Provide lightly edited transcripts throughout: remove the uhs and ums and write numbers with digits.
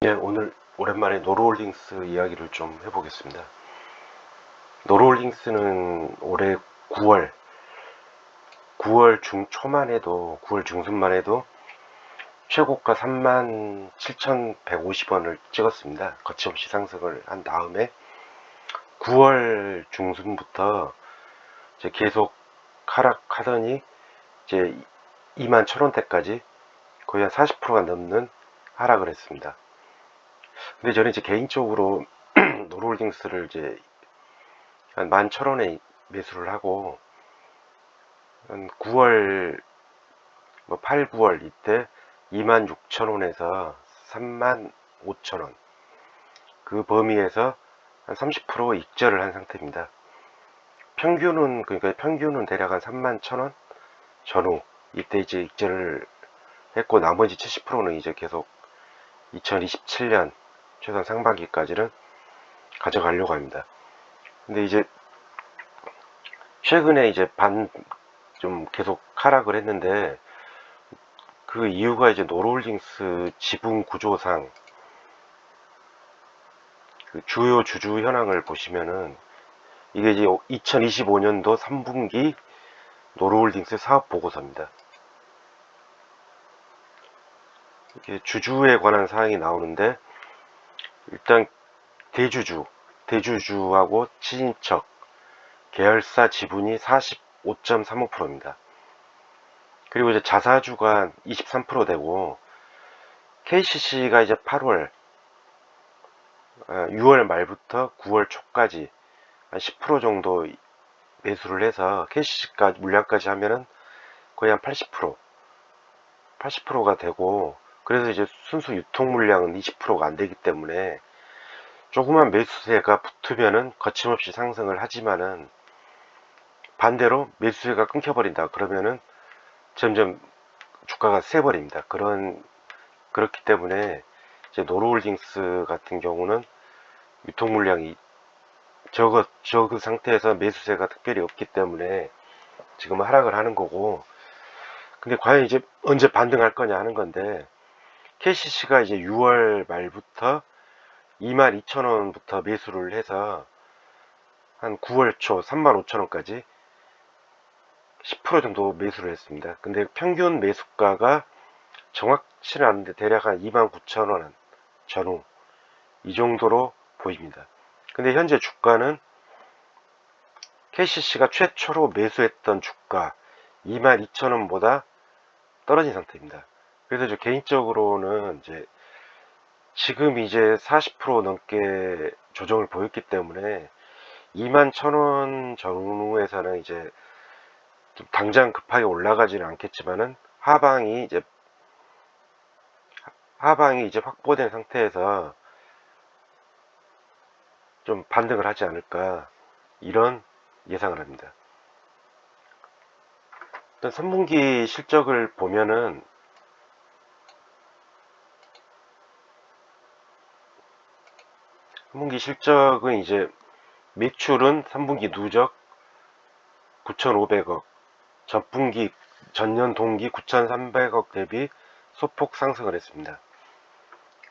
예, 오늘 오랜만에 노루홀딩스 이야기를 좀 해보겠습니다. 노루홀딩스는 올해 9월 중초만 해도, 9월 중순만 해도 최고가 37,150원을 찍었습니다. 거침없이 상승을 한 다음에 9월 중순부터 이제 계속 하락하더니 이제 21,000원대까지 거의 한 40%가 넘는 하락을 했습니다. 근데 저는 이제 개인적으로 노루홀딩스를 이제 한 11,000원에 매수를 하고 한 9월 8, 9월 이때 26,000원에서 35,000원 그 범위에서 한 30% 익절을 한 상태입니다. 그러니까 평균은 대략 한 31,000원 전후 이때 이제 익절을 했고, 나머지 70%는 이제 계속 2027년 최소한 상반기까지는 가져가려고 합니다. 근데 이제 최근에 이제 좀 계속 하락을 했는데, 그 이유가 이제 노루홀딩스 지분 구조상 그 주요 주주 현황을 보시면은 이게 이제 2025년도 3분기 노루홀딩스 사업 보고서입니다. 이게 주주에 관한 사항이 나오는데, 일단 대주주하고 친인척 계열사 지분이 45.35%입니다. 그리고 이제 자사주가 23% 되고, KCC가 이제 6월 말부터 9월 초까지 한 10% 정도 매수를 해서 KCC가 물량까지 하면은 거의 한 80%가 되고, 그래서 이제 순수 유통 물량은 20%가 안 되기 때문에 조그만 매수세가 붙으면은 거침없이 상승을 하지만은, 반대로 매수세가 끊겨버린다 그러면은 점점 주가가 세버립니다. 그렇기 때문에 이제 노루홀딩스 같은 경우는 유통 물량이 적은 상태에서 매수세가 특별히 없기 때문에 지금 하락을 하는 거고, 근데 과연 이제 언제 반등할 거냐 하는 건데, KCC가 이제 6월 말부터 22,000원부터 매수를 해서 한 9월 초 35,000원까지 10% 정도 매수를 했습니다. 근데 평균 매수가가 정확치는 않은데 대략 한 29,000원 전후 이 정도로 보입니다. 근데 현재 주가는 KCC가 최초로 매수했던 주가 22,000원보다 떨어진 상태입니다. 그래서 저 개인적으로는 이제 지금 이제 40% 넘게 조정을 보였기 때문에 21,000원 전후에서는 이제 좀 당장 급하게 올라가지는 않겠지만은 하방이 이제 확보된 상태에서 좀 반등을 하지 않을까, 이런 예상을 합니다. 일단 3분기 실적을 보면은 3분기 실적은 이제 매출은 3분기 누적 9,500억, 전년 동기 9,300억 대비 소폭 상승을 했습니다.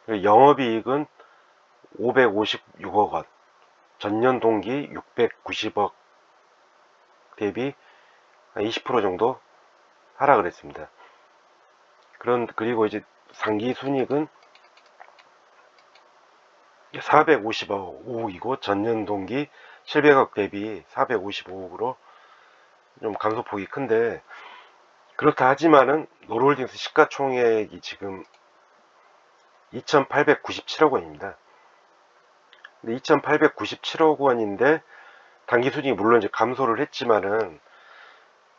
영업이익은 556억 원, 전년 동기 690억 대비 20% 정도 하락을 했습니다. 그리고 이제 상기순이익은 450억이고 전년 동기 700억 대비 455억으로 좀 감소폭이 큰데, 그렇다 하지만은 노루홀딩스 시가총액이 지금 2,897억 원입니다. 근데 2,897억 원인데 당기순이익이 물론 이제 감소를 했지만은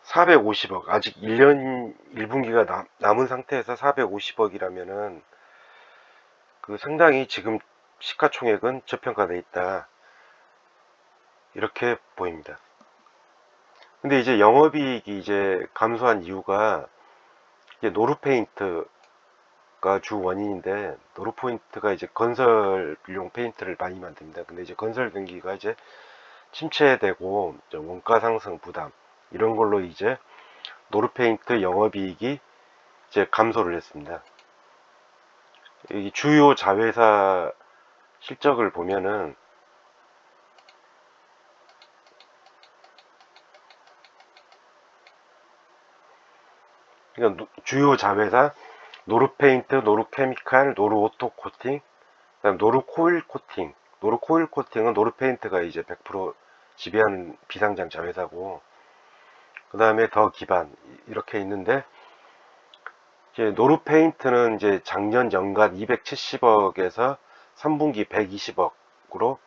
450억, 아직 1년 1분기가 남은 상태에서 450억이라면은 그 상당히 지금 시가총액은 저평가되어 있다, 이렇게 보입니다. 근데 이제 영업이익이 이제 감소한 이유가 이제 노루페인트가 주 원인인데, 노루페인트가 이제 건설용 페인트를 많이 만듭니다. 근데 이제 건설 경기가 이제 침체되고 원가 상승 부담 이런 걸로 이제 노루페인트 영업이익이 이제 감소를 했습니다. 이 주요 자회사 실적을 보면은 그러니까 주요 자회사 노르페인트, 노르케미칼, 노르오토코팅, 그다음 노르코일 코팅. 노르코일 코팅은 노르페인트가 이제 100% 지배하는 비상장 자회사고, 그 다음에 더 기반 이렇게 있는데, 이제 노르페인트는 이제 작년 연간 270억에서 3분기 120억으로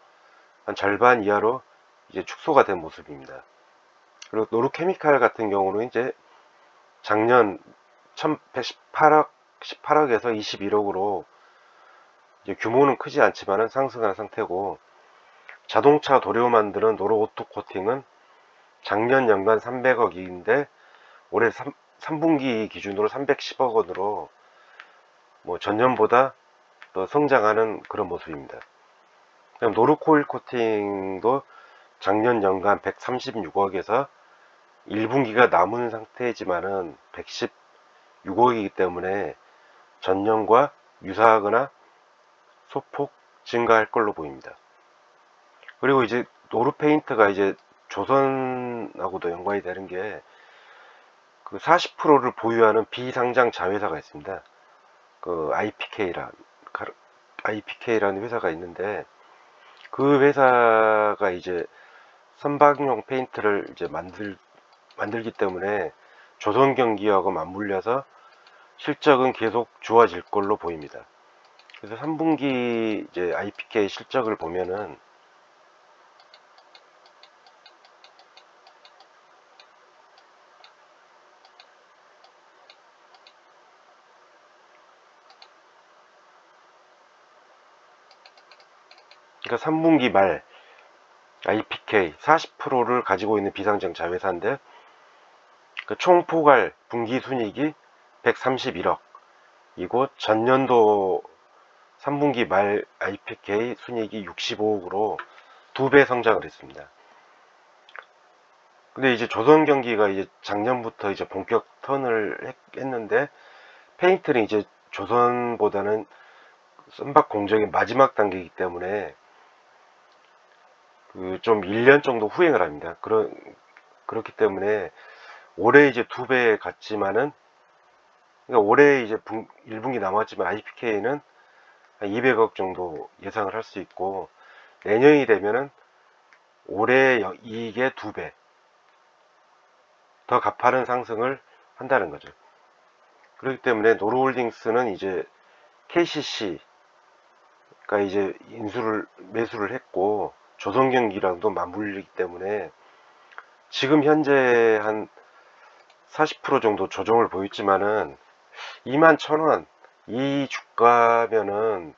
한 절반 이하로 이제 축소가 된 모습입니다. 그리고 노르케미칼 같은 경우는 이제 작년 1118억에서 21억으로 이제 규모는 크지 않지만은 상승한 상태고, 자동차 도료 만드는 노르오토 코팅은 작년 연간 300억인데 올해 3분기 기준으로 310억 원으로 뭐 전년보다 더 성장하는 그런 모습입니다. 그럼 노르코일 코팅도 작년 연간 136억에서 1분기가 남은 상태지만은 116억이기 때문에 전년과 유사하거나 소폭 증가할 걸로 보입니다. 그리고 이제 노르페인트가 이제 조선하고도 연관이 되는 게 그 40%를 보유하는 비상장 자회사가 있습니다. 그 IPK라는 회사가 있는데, 그 회사가 이제 선박용 페인트를 이제 만들기 때문에 조선경기하고 맞물려서 실적은 계속 좋아질 걸로 보입니다. 그래서 3분기 이제 IPK 실적을 보면은 그러니까 3분기 말 IPK 40%를 가지고 있는 비상장 자회사인데, 그 총 포괄 분기 순이익이 131억 이고 전년도 3분기 말 IPK 순이익이 65억으로 2배 성장을 했습니다. 근데 이제 조선 경기가 이제 작년부터 이제 본격 턴을 했는데, 페인트는 이제 조선보다는 선박 공정의 마지막 단계이기 때문에 그 좀 1년 정도 후행을 합니다. 그렇기 때문에 올해 이제 2배 갔지만은, 그러니까 올해 이제 1분기 남았지만 IPK는 한 200억 정도 예상을 할 수 있고, 내년이 되면은 올해 이익의 2배 더 가파른 상승을 한다는 거죠. 그렇기 때문에 노르홀딩스는 이제 KCC가 이제 매수를 했고, 조선경기랑도 맞물리기 때문에 지금 현재 한 40% 정도 조정을 보였지만은 21,000원 이 주가면은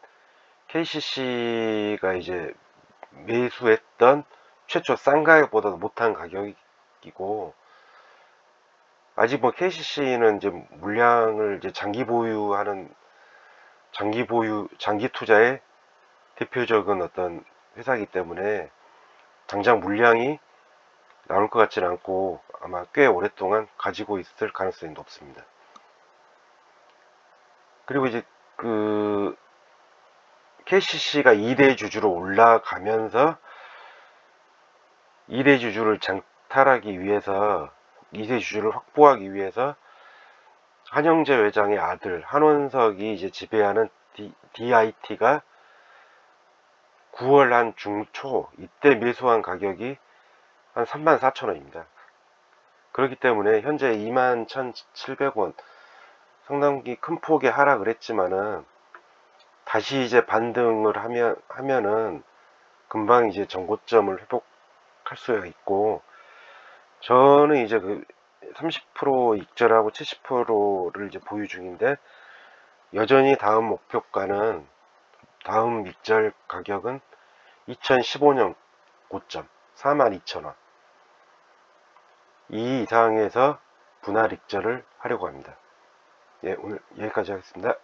KCC가 이제 매수했던 최초 싼 가격보다도 못한 가격이고, 아직 뭐 KCC는 이제 물량을 이제 장기 투자의 대표적인 어떤 회사이기 때문에 당장 물량이 나올 것 같지는 않고 아마 꽤 오랫동안 가지고 있을 가능성이 높습니다. 그리고 이제 그 KCC가 2대 주주로 올라가면서 2대 주주를 장탈하기 위해서, 2대 주주를 확보하기 위해서 한영재 회장의 아들 한원석이 이제 지배하는 DIT가 9월 한 중초 이때 매수한 가격이 한 34,000원입니다. 그렇기 때문에 현재 21,700원 상당히 큰 폭의 하락을 했지만은 다시 이제 반등을 하면은 금방 이제 전고점을 회복할 수가 있고, 저는 이제 그 30% 익절하고 70%를 이제 보유 중인데, 여전히 다음 익절 가격은 2015년 고점 42,000원 이 이상에서 분할 익절을 하려고 합니다. 예, 오늘 여기까지 하겠습니다.